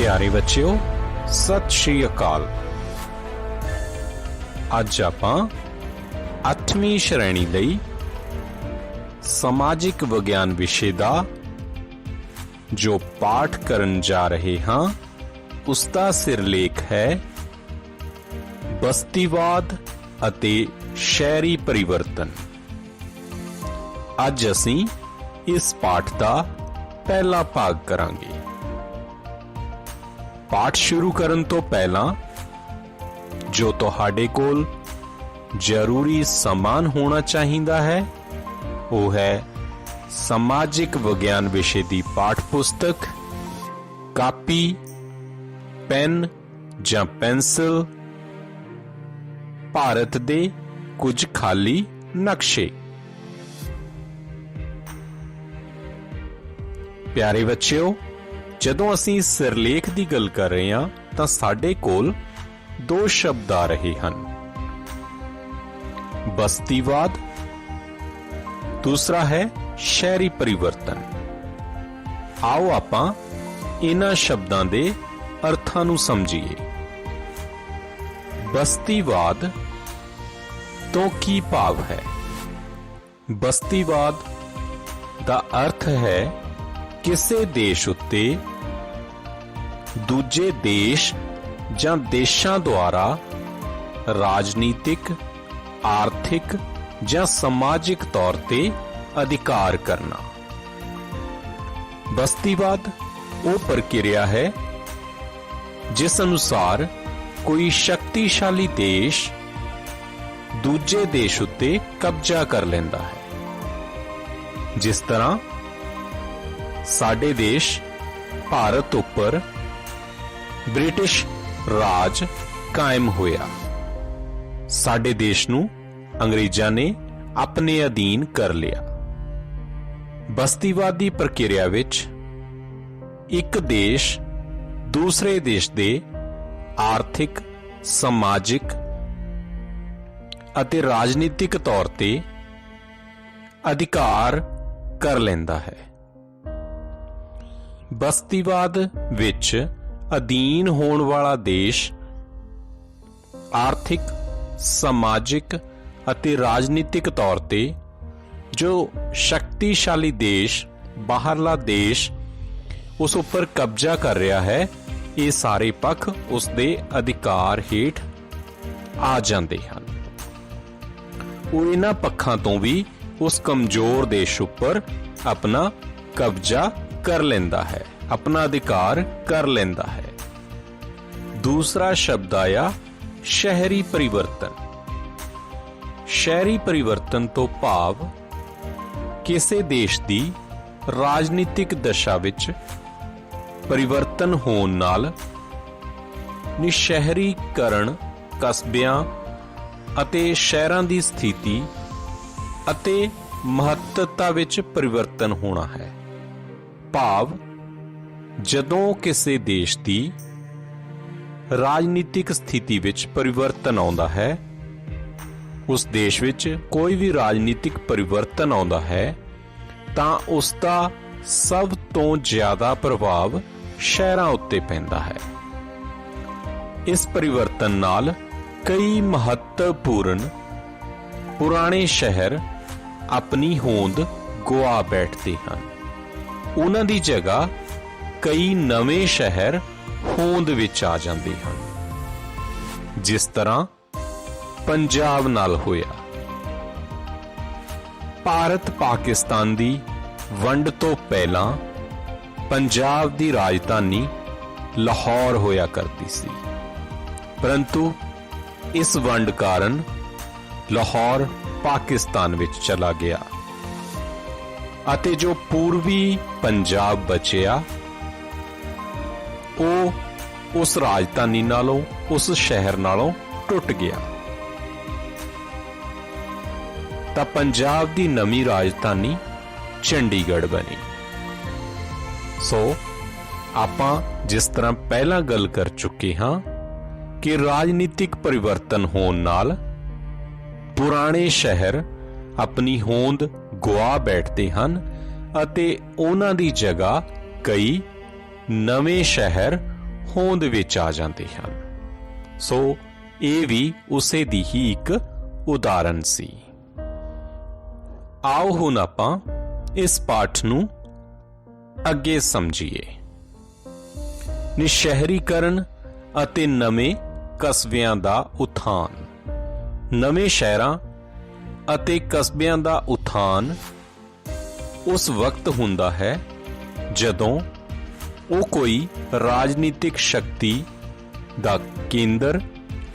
प्यारे बच्चों सत श्री अकाल। अज आपां 8वीं श्रेणी लई समाजिक विज्ञान विषय दा जो पाठ करन जा रहे हां उसका सिरलेख है बस्तीवाद अते शहरी परिवर्तन। अज असीं इस पाठ का पहला भाग करांगे। पाठ शुरू करन तो पहला जो तुहाडे कोल जरूरी समान होना चाहिदा है वो है समाजिक विज्ञान विषय की पाठ पुस्तक, कापी, पेन जां पेंसिल, भारत दे कुछ खाली नक्शे। प्यारे बच्चों, जदों असीं सिरलेख की गल कर रहे हां तां साडे कोल दो शब्द आ रहे हन, बस्तीवाद, दूसरा है शहरी परिवर्तन। आओ आपां इन्हां शब्दां दे अर्थां नूं समझीए। बस्तीवाद तो की भाव है? बस्तीवाद दा अर्थ है किसी देश उत्ते दूजे देश जां देशां द्वारा राजनीतिक, आर्थिक जां समाजिक तौर ते अधिकार करना। बस्तीवाद वो प्रक्रिया है जिस अनुसार कोई शक्तिशाली देश दूजे देश उत्ते कब्जा कर लेंदा है। जिस तरह साडे देश भारत उपर ब्रिटिश राज कायम होया, साडे देश नूं अंग्रेजां ने अपने अधीन कर लिया। बस्तीवादी प्रक्रिया विच एक देश दूसरे देश दे आर्थिक, समाजिक अते राजनीतिक तौर ते अधिकार कर लेंदा है। बस्तीवाद विच अधीन होण वाला देश आर्थिक, समाजिक अते राजनीतिक तौर ते जो शक्तिशाली देश, बाहरला देश उस उपर कब्जा कर रहा है, ये सारे पक्ष उसदे अधिकार हेठ आ जाते हैं। वो इन्हां पक्षां तो भी उस कमजोर देश उपर अपना कब्जा कर लेंदा है, अपना अधिकार कर लेंदा है। दूसरा शब्द आया शहरी परिवर्तन। शहरी परिवर्तन तो भाव किसी देश की राजनीतिक दशा विच परिवर्तन होण नाल निशहरीकरण, कस्बियां अते शहरां दी स्थिति अते महत्ता विच परिवर्तन होना है। भाव जदों किसी देश की राजनीतिक स्थिति विच परिवर्तन आउंदा है, उस देश विच कोई भी राजनीतिक परिवर्तन आउंदा है तां उसका सब तो ज्यादा प्रभाव शहरां उत्ते पैंदा है। इस परिवर्तन नाल कई महत्वपूर्ण पुराने शहर अपनी होंद गुआ बैठते हैं। उन्हां दी जगह कई नवे शहर होंद विच आ जांदे हैं, जिस तरह पंजाब नाल होया। भारत पाकिस्तान दी वंड तो पहला पंजाब दी राजधानी लाहौर होया करती सी, परंतु इस वंड कारण लाहौर पाकिस्तान विच चला गया अते जो पूर्वी पंजाब बचिया वो उस राजधानी नालों, उस शहर नालों टुट गया। तां पंजाब दी नवी राजधानी चंडीगढ़ बनी। सो आपां जिस तरह पहला गल कर चुके हां कि राजनीतिक परिवर्तन होण नाल पुराने शहर अपनी होंद गुआ बैठते हैं अते उन्हां दी जगह कई नवे शहर ਹੋਂਦ ਵਿੱਚ ਆ ਜਾਂਦੇ ਹਨ। ਸੋ ਇਹ ਵੀ ਉਸੇ ਦੀ ਹੀ ਇੱਕ ਉਦਾਹਰਨ ਸੀ। ਆਓ ਹੁਣ ਆਪਾਂ ਇਸ ਪਾਠ ਨੂੰ ਅੱਗੇ ਸਮਝੀਏ। ਨਿਸ਼ਹਿਰੀਕਰਨ ਅਤੇ ਨਵੇਂ ਕਸਬਿਆਂ ਦਾ ਉਥਾਨ। ਨਵੇਂ ਸ਼ਹਿਰਾਂ ਅਤੇ ਕਸਬਿਆਂ ਦਾ ਉਥਾਨ ਉਸ ਵਕਤ ਹੁੰਦਾ ਹੈ ਜਦੋਂ ਉਹ ਕੋਈ ਰਾਜਨੀਤਿਕ ਸ਼ਕਤੀ ਦਾ ਕੇਂਦਰ,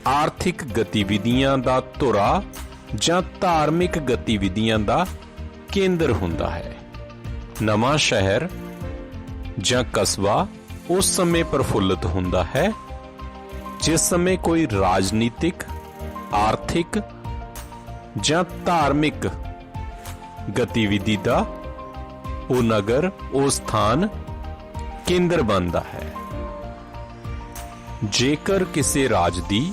ਆਰਥਿਕ ਗਤੀਵਿਧੀਆਂ ਦਾ ਧੁਰਾ ਜਾਂ ਧਾਰਮਿਕ ਗਤੀਵਿਧੀਆਂ ਦਾ ਕੇਂਦਰ ਹੁੰਦਾ ਹੈ। ਨਵਾਂ ਸ਼ਹਿਰ ਜਾਂ ਕਸਬਾ ਉਸ ਸਮੇਂ ਪ੍ਰਫੁੱਲਤ ਹੁੰਦਾ ਹੈ ਜਿਸ ਸਮੇਂ ਕੋਈ ਰਾਜਨੀਤਿਕ, ਆਰਥਿਕ ਜਾਂ ਧਾਰਮਿਕ ਗਤੀਵਿਧੀ ਦਾ ਉਹ ਨਗਰ, ਉਹ ਸਥਾਨ ਕੇਂਦਰ ਬਣਦਾ ਹੈ। ਜੇਕਰ ਕਿਸੇ ਰਾਜ ਦੀ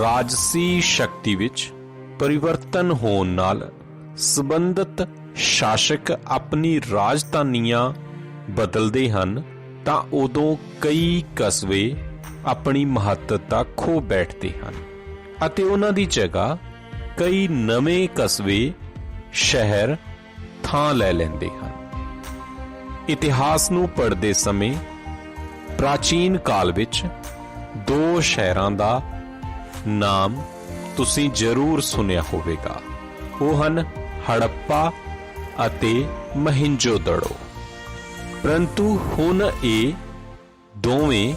ਰਾਜਸੀ ਸ਼ਕਤੀ ਵਿੱਚ ਪਰਿਵਰਤਨ ਹੋਣ ਨਾਲ ਸੰਬੰਧਿਤ ਸ਼ਾਸਕ ਆਪਣੀ ਰਾਜਧਾਨੀਆਂ ਬਦਲਦੇ ਹਨ ਤਾਂ ਉਦੋਂ ਕਈ ਕਸਬੇ ਆਪਣੀ ਮਹੱਤਤਾ ਖੋ ਬੈਠਦੇ ਹਨ ਅਤੇ ਉਹਨਾਂ ਦੀ ਜਗ੍ਹਾ ਕਈ ਨਵੇਂ ਕਸਬੇ, ਸ਼ਹਿਰ ਥਾਂ ਲੈ ਲੈਂਦੇ ਹਨ। ਇਤਿਹਾਸ ਨੂੰ ਪੜ੍ਹਦੇ ਸਮੇਂ ਪ੍ਰਾਚੀਨ ਕਾਲ ਵਿੱਚ ਦੋ ਸ਼ਹਿਰਾਂ ਦਾ ਨਾਮ ਤੁਸੀਂ ਜ਼ਰੂਰ ਸੁਣਿਆ ਹੋਵੇਗਾ। ਉਹ ਹਨ ਹੜੱਪਾ ਅਤੇ ਮਹਿੰਜੋਦੜੋ। ਪਰੰਤੂ ਹੁਣ ਇਹ ਦੋਵੇਂ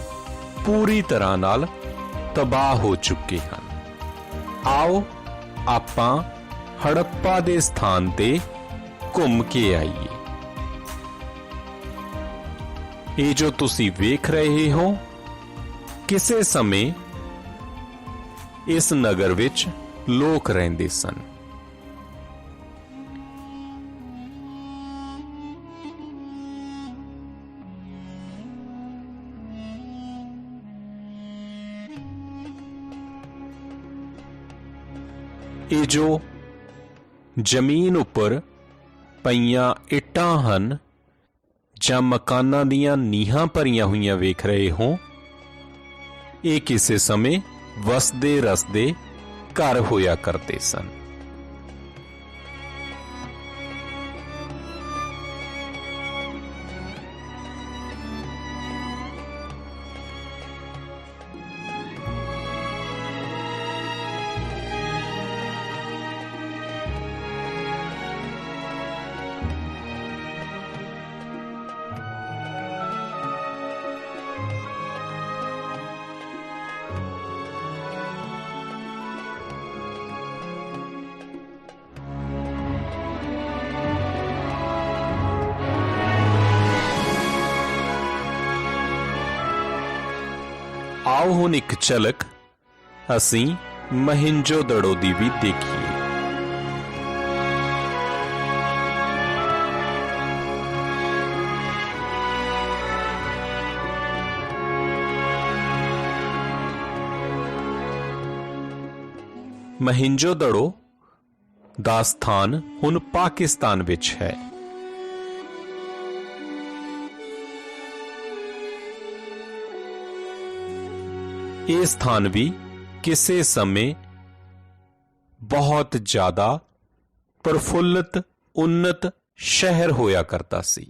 ਪੂਰੀ ਤਰ੍ਹਾਂ ਨਾਲ ਤਬਾਹ ਹੋ ਚੁੱਕੇ ਹਨ। ਆਓ ਆਪਾਂ ਹੜੱਪਾ ਦੇ ਸਥਾਨ ਤੇ ਘੁੰਮ ਕੇ ਆਈਏ। ਇਹ ਜੋ ਤੁਸੀਂ ਵੇਖ ਰਹੇ ਹੋ, ਕਿਸੇ ਸਮੇਂ ਇਸ ਨਗਰ ਵਿੱਚ ਲੋਕ ਰਹਿੰਦੇ ਸਨ। ਇਹ ਜੋ ਜ਼ਮੀਨ ਉੱਪਰ ਪਈਆਂ ਇੱਟਾਂ ਹਨ ਜਾਂ ਮਕਾਨਾਂ ਦੀਆਂ ਨੀਹਾਂ ਭਰੀਆਂ ਹੋਈਆਂ ਵੇਖ ਰਹੇ ਹੋ, ਇਹ ਕਿਸੇ ਸਮੇਂ ਵਸਦੇ ਰਸਦੇ ਘਰ ਹੋਇਆ ਕਰਦੇ ਸਨ। ਆਓ ਹੁਣ ਇੱਕ ਝਲਕ ਅਸੀਂ ਮਹਿੰਜੋਦੜੋ ਦੀ ਵੀ ਦੇਖੀਏ। ਮਹਿੰਜੋਦੜੋ ਦਾ ਸਥਾਨ ਹੁਣ ਪਾਕਿਸਤਾਨ ਵਿੱਚ ਹੈ। ਇਹ ਸਥਾਨ ਵੀ ਕਿਸੇ ਸਮੇਂ ਬਹੁਤ ਜ਼ਿਆਦਾ ਪ੍ਰਫੁੱਲਤ, ਉੱਨਤ ਸ਼ਹਿਰ ਹੋਇਆ ਕਰਦਾ ਸੀ।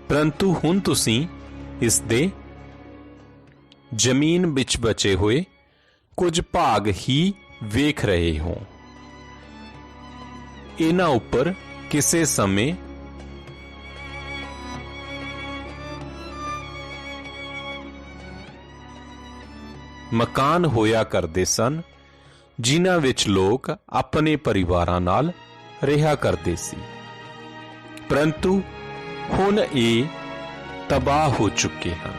ਪਰੰਤੂ ਹੁਣ ਤੁਸੀਂ ਇਸ ਦੇ ਜ਼ਮੀਨ ਵਿੱਚ ਬਚੇ ਹੋਏ ਕੁਝ ਭਾਗ ਹੀ ਵੇਖ ਰਹੇ ਹੋ। ਇਹਨਾਂ ਉੱਪਰ ਕਿਸੇ ਸਮੇਂ ਮਕਾਨ ਹੋਇਆ ਕਰਦੇ ਸਨ, ਜਿਨ੍ਹਾਂ ਵਿੱਚ ਲੋਕ ਆਪਣੇ ਪਰਿਵਾਰਾਂ ਨਾਲ ਰਿਹਾ ਕਰਦੇ ਸੀ। ਪਰੰਤੂ ਹੁਣ ਇਹ ਤਬਾਹ ਹੋ ਚੁੱਕੇ ਹਨ।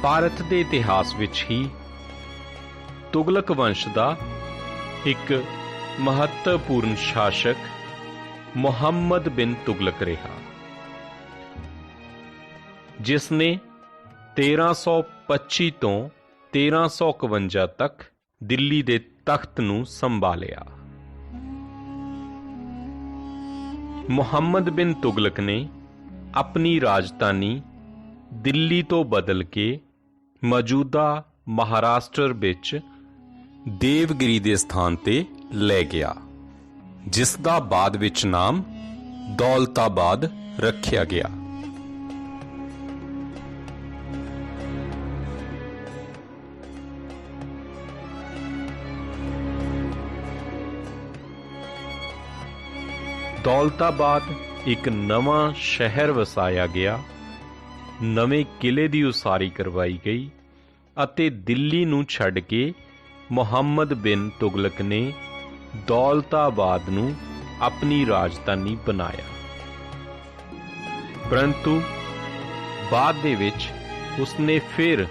ਭਾਰਤ ਦੇ ਇਤਿਹਾਸ ਵਿੱਚ ਹੀ ਤੁਗਲਕ ਵੰਸ਼ ਦਾ ਇੱਕ ਮਹੱਤਵਪੂਰਨ ਸ਼ਾਸਕ ਮੁਹੰਮਦ ਬਿਨ ਤੁਗਲਕ ਰਿਹਾ, ਜਿਸ ਨੇ 1325 ਤੋਂ 1351 ਤੱਕ ਦਿੱਲੀ ਦੇ ਤਖਤ ਨੂੰ ਸੰਭਾਲਿਆ। ਮੁਹੰਮਦ ਬਿਨ ਤੁਗਲਕ ਨੇ ਆਪਣੀ ਰਾਜਧਾਨੀ ਦਿੱਲੀ ਤੋਂ ਬਦਲ ਕੇ ਮੌਜੂਦਾ ਮਹਾਰਾਸ਼ਟਰ ਵਿੱਚ ਦੇਵਗਿਰੀ ਦੇ ਸਥਾਨ ਤੇ ਲੈ ਗਿਆ, ਜਿਸ ਦਾ ਬਾਅਦ ਵਿੱਚ ਨਾਮ ਦੌਲਤਾਬਾਦ ਰੱਖਿਆ ਗਿਆ। ਦੌਲਤਾਬਾਦ ਇੱਕ ਨਵਾਂ ਸ਼ਹਿਰ ਵਸਾਇਆ ਗਿਆ, ਨਵੇਂ ਕਿਲੇ ਦੀ ਉਸਾਰੀ ਕਰਵਾਈ ਗਈ ਅਤੇ ਦਿੱਲੀ ਨੂੰ ਛੱਡ ਕੇ ਮੁਹੰਮਦ ਬਿਨ ਤੁਗਲਕ ਨੇ ਦੌਲਤਾਬਾਦ ਨੂੰ ਆਪਣੀ ਰਾਜਧਾਨੀ ਬਣਾਇਆ। ਪਰੰਤੂ ਬਾਅਦ ਦੇ ਵਿੱਚ ਉਸਨੇ ਫਿਰ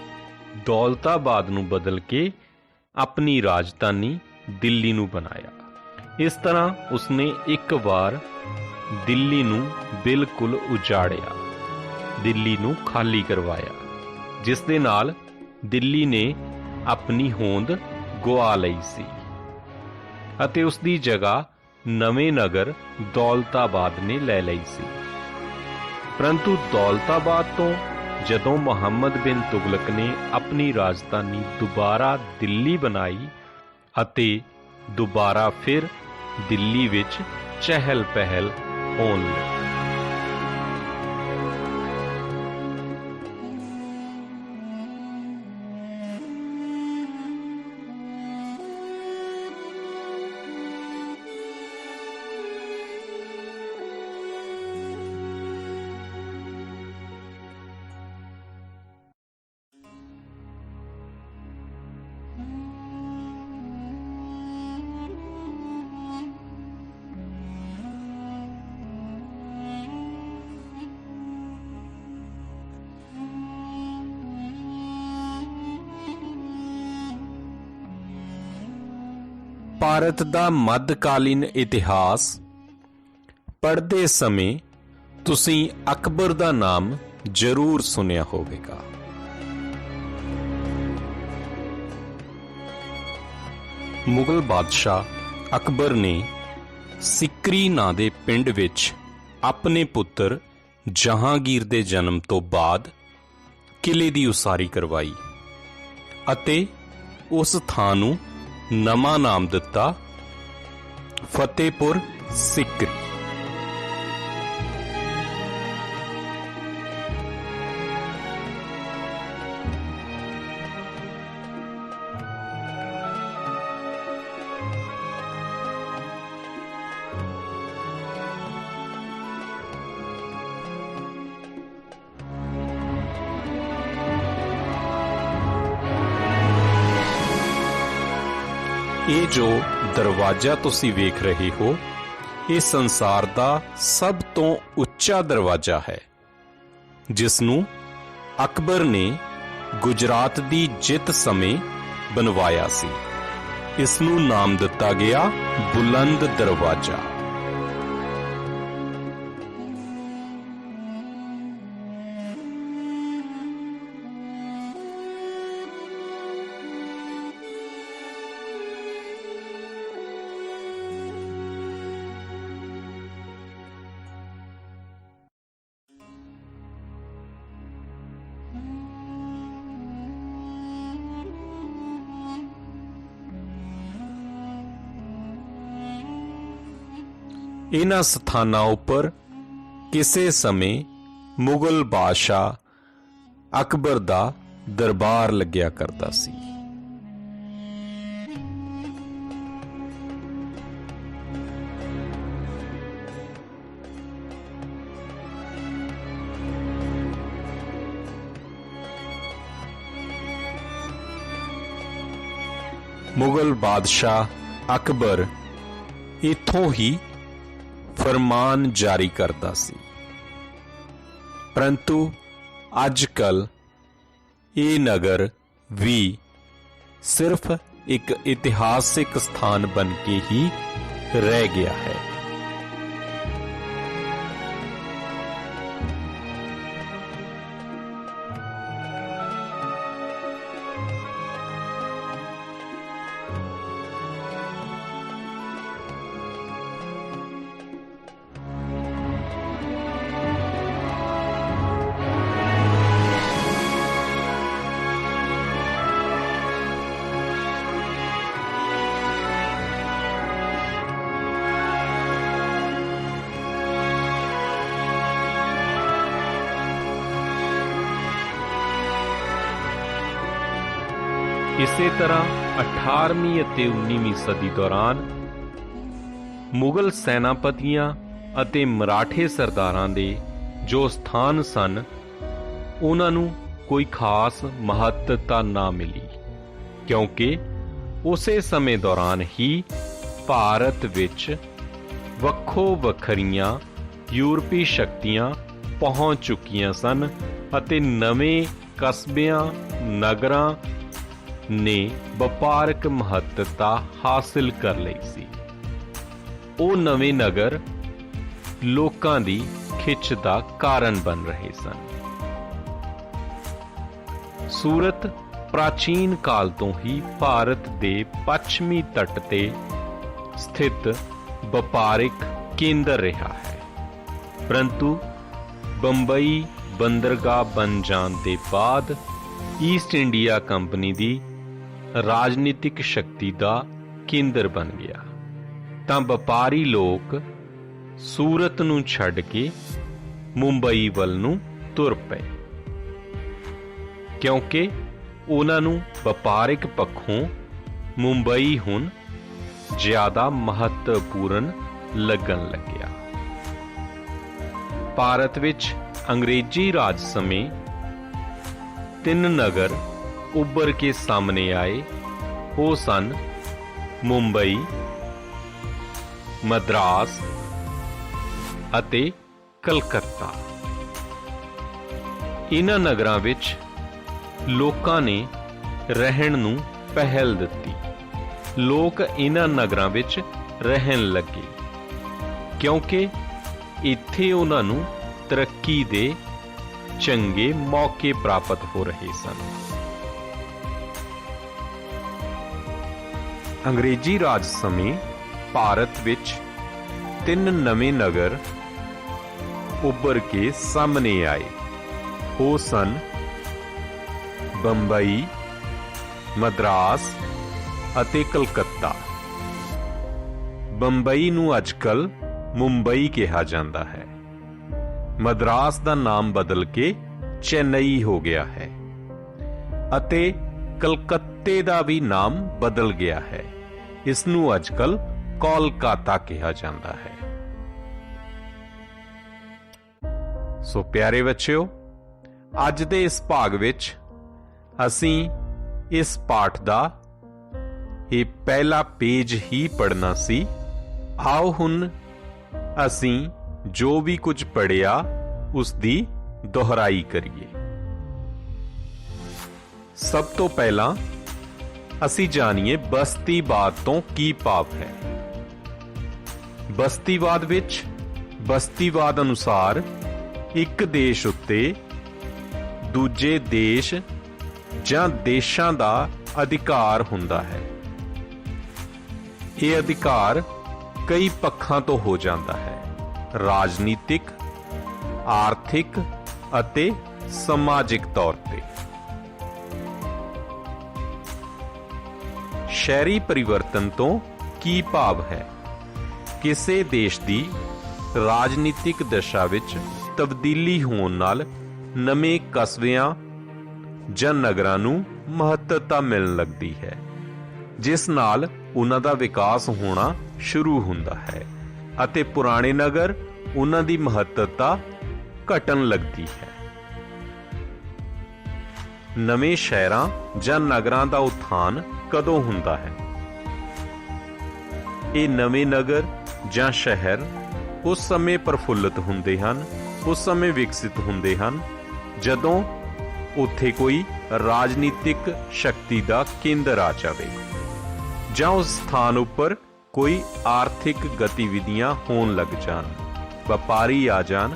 ਦੌਲਤਾਬਾਦ ਨੂੰ ਬਦਲ ਕੇ ਆਪਣੀ ਰਾਜਧਾਨੀ ਦਿੱਲੀ ਨੂੰ ਬਣਾਇਆ। ਇਸ ਤਰ੍ਹਾਂ ਉਸਨੇ ਇੱਕ ਵਾਰ ਦਿੱਲੀ ਨੂੰ ਬਿਲਕੁਲ ਉਜਾੜਿਆ, ਦਿੱਲੀ ਨੂੰ ਖਾਲੀ ਕਰਵਾਇਆ, ਜਿਸ ਦੇ ਨਾਲ ਦਿੱਲੀ ਨੇ ਆਪਣੀ ਹੋਂਦ ਗੁਆ ਲਈ ਸੀ ਅਤੇ ਉਸ ਦੀ ਜਗ੍ਹਾ ਨਵੇਂ ਨਗਰ ਦੌਲਤਾਬਾਦ ਨੇ ਲੈ ਲਈ ਸੀ। ਪਰੰਤੂ ਦੌਲਤਾਬਾਦ ਤੋਂ ਜਦੋਂ ਮੁਹੰਮਦ ਬਿਨ ਤੁਗਲਕ ਨੇ ਆਪਣੀ ਰਾਜਧਾਨੀ ਦੁਬਾਰਾ ਦਿੱਲੀ ਬਣਾਈ ਅਤੇ ਦੁਬਾਰਾ ਫਿਰ ਦਿੱਲੀ ਵਿੱਚ ਚਹਿਲ ਪਹਿਲ ਹੋਣ ਲੱਗੀ। ਭਾਰਤ ਦਾ ਮੱਧਕਾਲੀਨ ਇਤਿਹਾਸ ਪੜ੍ਹਦੇ ਸਮੇਂ ਤੁਸੀਂ ਅਕਬਰ ਦਾ ਨਾਮ ਜ਼ਰੂਰ ਸੁਣਿਆ ਹੋਵੇਗਾ। ਮੁਗਲ ਬਾਦਸ਼ਾਹ ਅਕਬਰ ਨੇ ਸਿਕਰੀ ਨਾਂ ਦੇ ਪਿੰਡ ਵਿੱਚ ਆਪਣੇ ਪੁੱਤਰ ਜਹਾਂਗੀਰ ਦੇ ਜਨਮ ਤੋਂ ਬਾਅਦ ਕਿਲੇ ਦੀ ਉਸਾਰੀ ਕਰਵਾਈ ਅਤੇ ਉਸ ਥਾਂ ਨੂੰ ਨਵਾਂ ਨਾਮ ਦਿੱਤਾ ਫਤਿਹਪੁਰ ਸਿਕਰੀ। ਇਹ ਜੋ ਦਰਵਾਜ਼ਾ ਤੁਸੀਂ ਵੇਖ ਰਹੇ ਹੋ, ਇਹ ਸੰਸਾਰ ਦਾ ਸਭ ਤੋਂ ਉੱਚਾ ਦਰਵਾਜ਼ਾ ਹੈ, ਜਿਸ ਨੂੰ ਅਕਬਰ ਨੇ ਗੁਜਰਾਤ ਦੀ ਜਿੱਤ ਸਮੇਂ ਬਣਵਾਇਆ ਸੀ। ਇਸ ਨੂੰ ਨਾਮ ਦਿੱਤਾ ਗਿਆ ਬੁਲੰਦ ਦਰਵਾਜ਼ਾ। ਇਹਨਾਂ ਸਥਾਨਾਂ ਉੱਪਰ ਕਿਸੇ ਸਮੇਂ ਮੁਗਲ ਬਾਦਸ਼ਾਹ ਅਕਬਰ ਦਾ ਦਰਬਾਰ ਲੱਗਿਆ ਕਰਦਾ ਸੀ। ਮੁਗਲ ਬਾਦਸ਼ਾਹ ਅਕਬਰ ਇੱਥੋਂ ਹੀ ਫਰਮਾਨ ਜਾਰੀ ਕਰਦਾ ਸੀ। ਪਰੰਤੂ ਅੱਜ ਕੱਲ੍ਹ ਇਹ ਨਗਰ ਵੀ ਸਿਰਫ ਇੱਕ ਇਤਿਹਾਸਿਕ ਸਥਾਨ ਬਣ ਕੇ ਹੀ ਰਹਿ ਗਿਆ ਹੈ। ਇਸੇ ਤਰ੍ਹਾਂ 18ਵੀਂ ਅਤੇ 19ਵੀਂ ਸਦੀ ਦੌਰਾਨ ਮੁਗਲ ਸੈਨਾਪਤੀਆਂ ਅਤੇ ਮਰਾਠੇ ਸਰਦਾਰਾਂ ਦੇ ਜੋ ਸਥਾਨ ਸਨ, ਉਹਨਾਂ ਨੂੰ ਕੋਈ ਖਾਸ ਮਹੱਤਤਾ ਨਾ ਮਿਲੀ, ਕਿਉਂਕਿ ਉਸੇ ਸਮੇਂ ਦੌਰਾਨ ਹੀ ਭਾਰਤ ਵਿੱਚ ਵੱਖੋ ਵੱਖਰੀਆਂ ਯੂਰਪੀ ਸ਼ਕਤੀਆਂ ਪਹੁੰਚ ਚੁੱਕੀਆਂ ਸਨ ਅਤੇ ਨਵੇਂ ਕਸਬਿਆਂ, ਨਗਰਾਂ ਨੇ ਵਪਾਰਕ ਮਹੱਤਤਾ ਹਾਸਿਲ ਕਰ ਲਈ ਸੀ। ਉਹ ਨਵੇਂ ਨਗਰ ਲੋਕਾਂ ਦੀ ਖਿੱਚ ਦਾ ਕਾਰਨ ਬਣ ਰਹੇ ਸਨ। ਸੂਰਤ ਪ੍ਰਾਚੀਨ ਕਾਲ ਤੋਂ ਹੀ ਭਾਰਤ ਦੇ ਪੱਛਮੀ ਤੱਟ ਤੇ ਸਥਿਤ ਵਪਾਰਿਕ ਕੇਂਦਰ ਰਿਹਾ ਹੈ, ਪਰੰਤੂ ਬੰਬਈ ਬੰਦਰਗਾਹ ਬਣ ਜਾਣ ਦੇ ਬਾਅਦ ਈਸਟ ਇੰਡੀਆ ਕੰਪਨੀ ਦੀ ਰਾਜਨੀਤਿਕ ਸ਼ਕਤੀ ਦਾ ਕੇਂਦਰ ਬਣ ਗਿਆ, ਤਾਂ ਵਪਾਰੀ ਲੋਕ ਸੂਰਤ ਨੂੰ ਛੱਡ ਕੇ ਮੁੰਬਈ ਵੱਲ ਨੂੰ ਤੁਰ ਪਏ, ਕਿਉਂਕਿ ਉਹਨਾਂ ਨੂੰ ਵਪਾਰਿਕ ਪੱਖੋਂ ਮੁੰਬਈ ਹੁਣ ਜ਼ਿਆਦਾ ਮਹੱਤਵਪੂਰਨ ਲੱਗਣ ਲੱਗਿਆ। ਭਾਰਤ ਵਿੱਚ ਅੰਗਰੇਜ਼ੀ ਰਾਜ ਸਮੇਂ 3 ਨਗਰ ਉੱਭਰ ਕੇ ਸਾਹਮਣੇ ਆਏ। ਉਹ ਸਨ ਮੁੰਬਈ, ਮਦਰਾਸ ਅਤੇ ਕਲਕੱਤਾ। ਇਹਨਾਂ ਨਗਰਾਂ ਵਿੱਚ ਲੋਕਾਂ ਨੇ ਰਹਿਣ ਨੂੰ ਪਹਿਲ ਦਿੱਤੀ। ਲੋਕ ਇਹਨਾਂ ਨਗਰਾਂ ਵਿੱਚ ਰਹਿਣ ਲੱਗੇ ਕਿਉਂਕਿ ਇੱਥੇ ਉਹਨਾਂ ਨੂੰ ਤਰੱਕੀ ਦੇ ਚੰਗੇ ਮੌਕੇ ਪ੍ਰਾਪਤ ਹੋ ਰਹੇ ਸਨ। ਅੰਗਰੇਜ਼ੀ ਰਾਜ ਸਮੇਂ ਭਾਰਤ ਵਿੱਚ 3 ਨਵੇਂ ਨਗਰ ਉੱਭਰ ਕੇ ਸਾਹਮਣੇ ਆਏ। ਉਹ ਸਨ ਬੰਬਈ, ਮਦਰਾਸ ਅਤੇ ਕਲਕੱਤਾ। ਬੰਬਈ ਨੂੰ ਅੱਜਕੱਲ ਮੁੰਬਈ ਕਿਹਾ ਜਾਂਦਾ ਹੈ। ਮਦਰਾਸ ਦਾ ਨਾਮ ਬਦਲ ਕੇ ਚੇਨਈ ਹੋ ਗਿਆ ਹੈ ਅਤੇ ਕਲਕੱਤੇ ਦਾ ਵੀ ਨਾਮ ਬਦਲ ਗਿਆ ਹੈ। ਇਸ ਨੂੰ ਅੱਜਕੱਲ ਕੋਲਕਾਤਾ ਕਿਹਾ ਜਾਂਦਾ ਹੈ। ਸੋ ਪਿਆਰੇ ਬੱਚਿਓ, ਅੱਜ ਦੇ ਇਸ ਭਾਗ ਵਿੱਚ ਅਸੀਂ ਇਸ ਪਾਠ ਦਾ ਇਹ ਪਹਿਲਾ ਪੇਜ ਹੀ ਪੜ੍ਹਨਾ ਸੀ। ਆਓ ਹੁਣ ਅਸੀਂ ਜੋ ਵੀ ਕੁਝ ਪੜ੍ਹਿਆ ਉਸ ਦੀ ਦੁਹਰਾਈ ਕਰੀਏ। ਸਭ ਤੋਂ ਪਹਿਲਾਂ ਅਸੀਂ ਜਾਣੀਏ ਬਸਤੀਵਾਦ ਤੋਂ ਕੀ ਭਾਵ ਹੈ। ਬਸਤੀਵਾਦ ਵਿੱਚ ਬਸਤੀਵਾਦ ਅਨੁਸਾਰ ਇੱਕ ਦੇਸ਼ ਉੱਤੇ ਦੂਜੇ ਦੇਸ਼ ਜਾਂ ਦੇਸ਼ਾਂ ਦਾ ਅਧਿਕਾਰ ਹੁੰਦਾ ਹੈ। ਇਹ ਅਧਿਕਾਰ ਕਈ ਪੱਖਾਂ ਤੋਂ ਹੋ ਜਾਂਦਾ ਹੈ: ਰਾਜਨੀਤਿਕ, ਆਰਥਿਕ ਅਤੇ ਸਮਾਜਿਕ ਤੌਰ ਤੇ। ਸ਼ਹਿਰੀ ਪਰਿਵਰਤਨ ਤੋਂ ਕੀ ਭਾਵ ਹੈ? ਕਿਸੇ ਦੇਸ਼ ਦੀ ਰਾਜਨੀਤਿਕ ਦਸ਼ਾ ਵਿੱਚ ਤਬਦੀਲੀ ਹੋਣ ਨਾਲ ਨਵੇਂ ਕਸਬਿਆਂ ਜਾਂ ਨਗਰਾਂ ਨੂੰ ਮਹੱਤਤਾ ਮਿਲਣ ਲੱਗਦੀ ਹੈ, ਜਿਸ ਨਾਲ ਉਹਨਾਂ ਦਾ ਵਿਕਾਸ ਹੋਣਾ ਸ਼ੁਰੂ ਹੁੰਦਾ ਹੈ ਅਤੇ ਪੁਰਾਣੇ ਨਗਰ ਉਹਨਾਂ ਦੀ ਮਹੱਤਤਾ ਘਟਣ ਲੱਗਦੀ ਹੈ। ਨਵੇਂ ਸ਼ਹਿਰਾਂ ਜਾਂ ਨਗਰਾਂ ਦਾ ਉਥਾਨ ਕਦੋਂ ਹੁੰਦਾ ਹੈ? ਇਹ ਨਵੇਂ ਨਗਰ ਜਾਂ ਸ਼ਹਿਰ ਉਸ ਸਮੇਂ ਪ੍ਰਫੁੱਲਤ ਹੁੰਦੇ ਹਨ, ਉਸ ਸਮੇਂ ਵਿਕਸਿਤ ਹੁੰਦੇ ਹਨ ਜਦੋਂ ਉੱਥੇ ਕੋਈ ਰਾਜਨੀਤਿਕ ਸ਼ਕਤੀ ਦਾ ਕੇਂਦਰ ਆ ਜਾਵੇ ਜਾਂ ਉਸ ਸਥਾਨ ਉੱਪਰ ਕੋਈ ਆਰਥਿਕ ਗਤੀਵਿਧੀਆਂ ਹੋਣ ਲੱਗ ਜਾਣ, ਵਪਾਰੀ ਆ ਜਾਣ,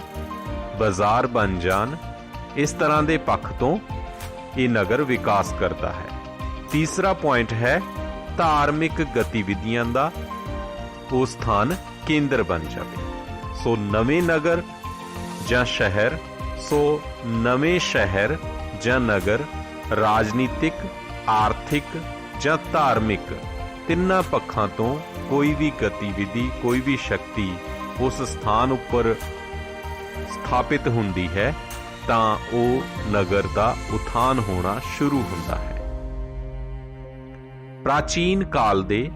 ਬਾਜ਼ਾਰ ਬਣ ਜਾਣ। ਇਸ ਤਰ੍ਹਾਂ ਦੇ ਪੱਖ ਤੋਂ ਇਹ ਨਗਰ ਵਿਕਾਸ ਕਰਦਾ ਹੈ। ਤੀਸਰਾ ਪੁਆਇੰਟ ਹੈ ਧਾਰਮਿਕ ਗਤੀਵਿਧੀਆਂ ਦਾ ਉਹ ਸਥਾਨ ਕੇਂਦਰ ਬਣ ਜਾਵੇ। ਸੋ ਨਵੇਂ ਨਗਰ ਜਾਂ ਸ਼ਹਿਰ, ਸੋ ਨਵੇਂ ਸ਼ਹਿਰ ਜਾਂ ਨਗਰ ਰਾਜਨੀਤਿਕ, ਆਰਥਿਕ ਜਾਂ ਧਾਰਮਿਕ ਤਿੰਨਾਂ ਪੱਖਾਂ ਤੋਂ ਕੋਈ ਵੀ ਗਤੀਵਿਧੀ, ਕੋਈ ਵੀ ਸ਼ਕਤੀ ਉਸ ਸਥਾਨ ਉੱਪਰ ਸਥਾਪਿਤ ਹੁੰਦੀ ਹੈ ਤਾਂ ਉਹ ਨਗਰ ਦਾ ਉਥਾਨ ਹੋਣਾ ਸ਼ੁਰੂ ਹੁੰਦਾ ਹੈ। ਪ੍ਰਾਚੀਨ ਕਾਲ ਦੇ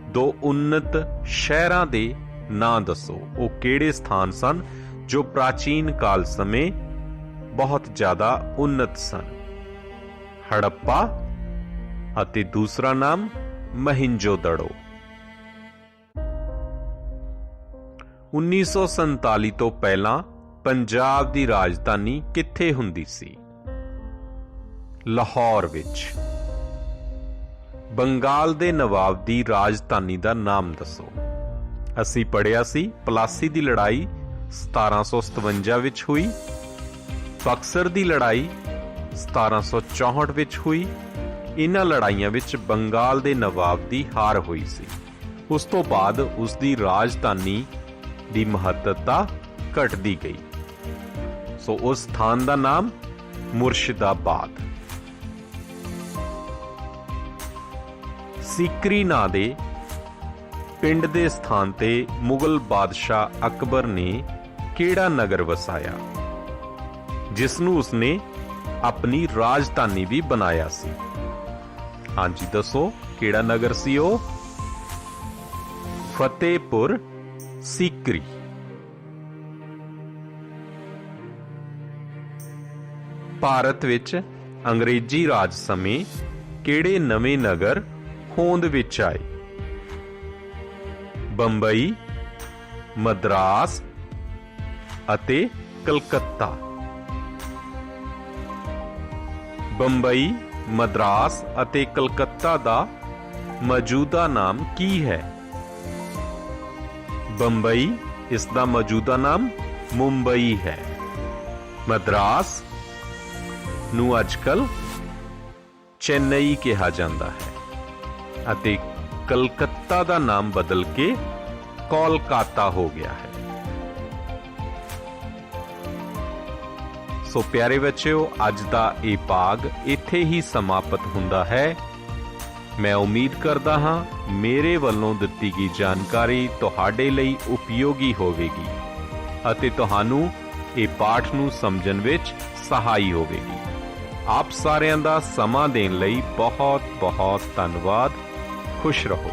ਦੋ ਉੱਨਤ ਸ਼ਹਿਰਾਂ ਦੇ ਨਾਂ ਦੱਸੋ। ਉਹ ਕਿਹੜੇ ਸਥਾਨ ਸਨ ਜੋ ਪ੍ਰਾਚੀਨ ਕਾਲ ਸਮੇਂ ਬਹੁਤ ਜ਼ਿਆਦਾ ਉੱਨਤ ਸਨ? ਹੜੱਪਾ ਅਤੇ ਦੂਸਰਾ ਨਾਮ ਮਹਿੰਜੋਦੜੋ। 1947 ਤੋਂ ਪਹਿਲਾਂ ਪੰਜਾਬ ਦੀ ਰਾਜਧਾਨੀ ਕਿੱਥੇ ਹੁੰਦੀ ਸੀ? ਲਾਹੌਰ ਵਿੱਚ। ਬੰਗਾਲ ਦੇ ਨਵਾਬ ਦੀ ਰਾਜਧਾਨੀ ਦਾ ਨਾਮ ਦੱਸੋ। ਅਸੀਂ ਪੜ੍ਹਿਆ ਸੀ ਪਲਾਸੀ ਦੀ ਲੜਾਈ 1757 ਵਿੱਚ ਹੋਈ, ਬਕਸਰ ਦੀ ਲੜਾਈ 1764 ਵਿੱਚ ਹੋਈ। ਇਹਨਾਂ ਲੜਾਈਆਂ ਵਿੱਚ ਬੰਗਾਲ ਦੇ ਨਵਾਬ ਦੀ ਹਾਰ ਹੋਈ ਸੀ। ਉਸ ਤੋਂ ਬਾਅਦ ਉਸ ਦੀ ਰਾਜਧਾਨੀ ਦੀ ਮਹੱਤਤਾ ਘਟਦੀ ਗਈ। ਸੋ ਉਸ ਸਥਾਨ ਦਾ ਨਾਮ ਮੁਰਸ਼ਿਦਾਬਾਦ। ਸੀਕਰੀ ਨਾਂ ਦੇ ਪਿੰਡ ਦੇ ਸਥਾਨ ਤੇ ਮੁਗਲ ਬਾਦਸ਼ਾਹ ਅਕਬਰ ਨੇ ਕਿਹੜਾ ਨਗਰ ਵਸਾਇਆ ਜਿਸ ਨੂੰ ਉਸਨੇ ਆਪਣੀ ਰਾਜਧਾਨੀ ਵੀ ਬਣਾਇਆ ਸੀ? ਹਾਂਜੀ ਦੱਸੋ, ਕਿਹੜਾ ਨਗਰ ਸੀ ਉਹ? ਫਤਿਹਪੁਰ ਸੀਕਰੀ। ਭਾਰਤ ਵਿੱਚ ਅੰਗਰੇਜ਼ੀ ਰਾਜ ਸਮੇਂ ਕਿਹੜੇ ਨਵੇਂ ਨਗਰ ਹੋਂਦ ਵਿੱਚ ਆਏ? ਬੰਬਈ, ਮਦਰਾਸ ਅਤੇ ਕਲਕੱਤਾ। ਬੰਬਈ, ਮਦਰਾਸ ਅਤੇ ਕਲਕੱਤਾ ਦਾ ਮੌਜੂਦਾ ਨਾਮ ਕੀ ਹੈ? ਬੰਬਈ, ਇਸ ਦਾ ਮੌਜੂਦਾ ਨਾਮ ਮੁੰਬਈ ਹੈ। ਮਦਰਾਸ ਨੂੰ ਅੱਜਕੱਲ ਚੇਨਈ ਕਿਹਾ ਜਾਂਦਾ ਹੈ ਅਤੇ ਕਲਕੱਤਾ ਦਾ ਨਾਮ ਬਦਲ ਕੇ ਕੋਲਕਾਤਾ ਹੋ ਗਿਆ ਹੈ। ਸੋ ਪਿਆਰੇ ਬੱਚਿਓ, ਅੱਜ ਦਾ ਇਹ ਭਾਗ ਇੱਥੇ ਹੀ ਸਮਾਪਤ ਹੁੰਦਾ ਹੈ। ਮੈਂ ਉਮੀਦ ਕਰਦਾ ਹਾਂ ਮੇਰੇ ਵੱਲੋਂ ਦਿੱਤੀ ਗਈ ਜਾਣਕਾਰੀ ਤੁਹਾਡੇ ਲਈ ਉਪਯੋਗੀ ਹੋਵੇਗੀ ਅਤੇ ਤੁਹਾਨੂੰ ਇਹ ਪਾਠ ਨੂੰ ਸਮਝਣ ਵਿੱਚ ਸਹਾਈ ਹੋਵੇਗੀ। ਆਪ ਸਾਰਿਆਂ ਦਾ ਸਮਾਂ ਦੇਣ ਲਈ ਬਹੁਤ ਬਹੁਤ ਧੰਨਵਾਦ। ਖੁਸ਼ ਰਹੋ।